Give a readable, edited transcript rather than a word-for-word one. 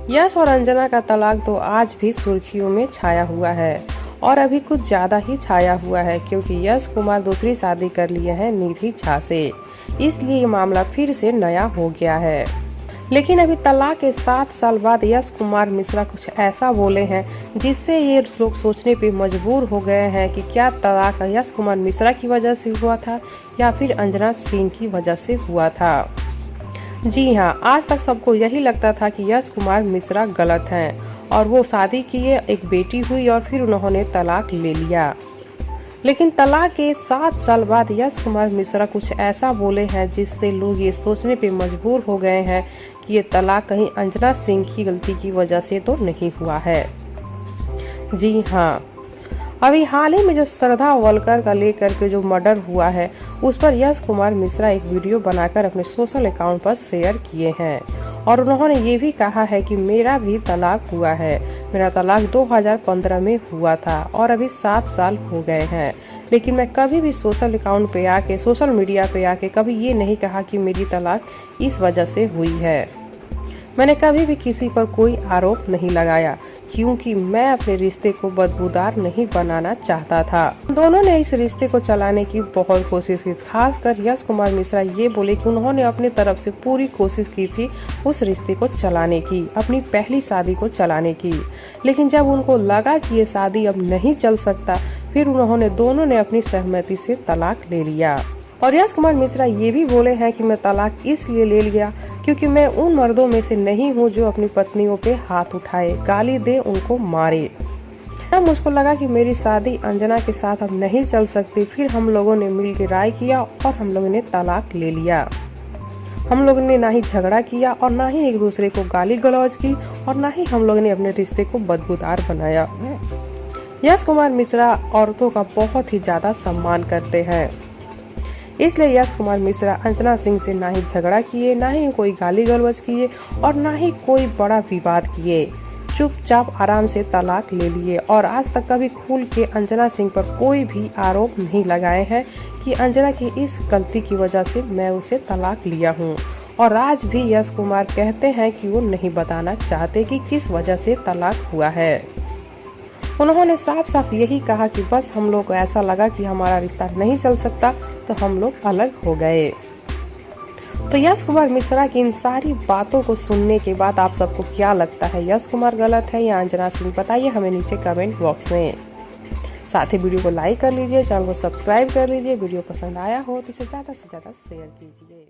यश और अंजना का तलाक तो आज भी सुर्खियों में छाया हुआ है और अभी कुछ ज्यादा ही छाया हुआ है, क्योंकि यश कुमार दूसरी शादी कर लिए हैं निधि झा से। इसलिए ये मामला फिर से नया हो गया है। लेकिन अभी तलाक के 7 साल बाद यश कुमार मिश्रा कुछ ऐसा बोले हैं जिससे ये लोग सोचने पे मजबूर हो गए हैं कि क्या तलाक यश कुमार मिश्रा की वजह से हुआ था या फिर अंजना सिंह की वजह से हुआ था। जी हाँ, आज तक सबको यही लगता था कि यश कुमार मिश्रा गलत हैं और वो शादी किए, एक बेटी हुई और फिर उन्होंने तलाक ले लिया। लेकिन तलाक के 7 साल बाद यश कुमार मिश्रा कुछ ऐसा बोले हैं जिससे लोग ये सोचने पे मजबूर हो गए हैं कि ये तलाक कहीं अंजना सिंह की गलती की वजह से तो नहीं हुआ है। जी हाँ, अभी हाल ही में जो श्रद्धा वलकर का लेकर के जो मर्डर हुआ है, उस पर यश कुमार मिश्रा एक वीडियो बनाकर अपने सोशल अकाउंट पर शेयर किए हैं और उन्होंने ये भी कहा है कि मेरा भी तलाक हुआ है। मेरा तलाक 2015 में हुआ था और अभी 7 साल हो गए हैं, लेकिन मैं कभी भी सोशल अकाउंट पे आके, सोशल मीडिया पे आके कभी ये नहीं कहा कि मेरी तलाक इस वजह से हुई है। मैंने कभी भी किसी पर कोई आरोप नहीं लगाया, क्योंकि मैं अपने रिश्ते को बदबूदार नहीं बनाना चाहता था। दोनों ने इस रिश्ते को चलाने की बहुत कोशिश की। खासकर यश कुमार मिश्रा ये बोले कि उन्होंने अपनी तरफ से पूरी कोशिश की थी उस रिश्ते को चलाने की, अपनी पहली शादी को चलाने की। लेकिन जब उनको लगा कि ये शादी अब नहीं चल सकता, फिर उन्होंने दोनों ने अपनी सहमति से तलाक ले लिया। और यश कुमार मिश्रा ये भी बोले हैं कि मैं तलाक इसलिए ले लिया क्योंकि मैं उन मर्दों में से नहीं हूँ जो अपनी पत्नियों पे हाथ उठाए, गाली दे, उनको मारे। तब मुझको लगा कि मेरी शादी अंजना के साथ अब नहीं चल सकती। फिर हम लोगों ने मिलकर राय किया और हम लोगों ने तलाक ले लिया। हम लोगों ने ना ही झगड़ा किया और ना ही एक दूसरे को गाली गलौज की और ना ही हम लोगों ने अपने रिश्ते को बदबूदार बनाया। यश कुमार मिश्रा औरतों का बहुत ही ज्यादा सम्मान करते हैं, इसलिए यश कुमार मिश्रा अंजना सिंह से ना ही झगड़ा किए, ना ही कोई गाली गलौज किए और ना ही कोई बड़ा विवाद किए। चुपचाप आराम से तलाक ले लिए और आज तक कभी खुल के अंजना सिंह पर कोई भी आरोप नहीं लगाए हैं कि अंजना की इस गलती की वजह से मैं उसे तलाक लिया हूँ। और आज भी यश कुमार कहते हैं कि वो नहीं बताना चाहते कि किस वजह से तलाक हुआ है। उन्होंने साफ साफ यही कहा कि बस हम लोग को ऐसा लगा कि हमारा रिश्ता नहीं चल सकता तो हम लोग अलग हो गए। तो यश कुमार मिश्रा की इन सारी बातों को सुनने के बाद आप सबको क्या लगता है, यश कुमार गलत है या अंजना सिंह? बताइए हमें नीचे कमेंट बॉक्स में। साथ ही वीडियो को लाइक कर लीजिए, चैनल को सब्सक्राइब कर लीजिए। वीडियो पसंद आया हो तो इसे ज्यादा से ज्यादा शेयर कीजिए।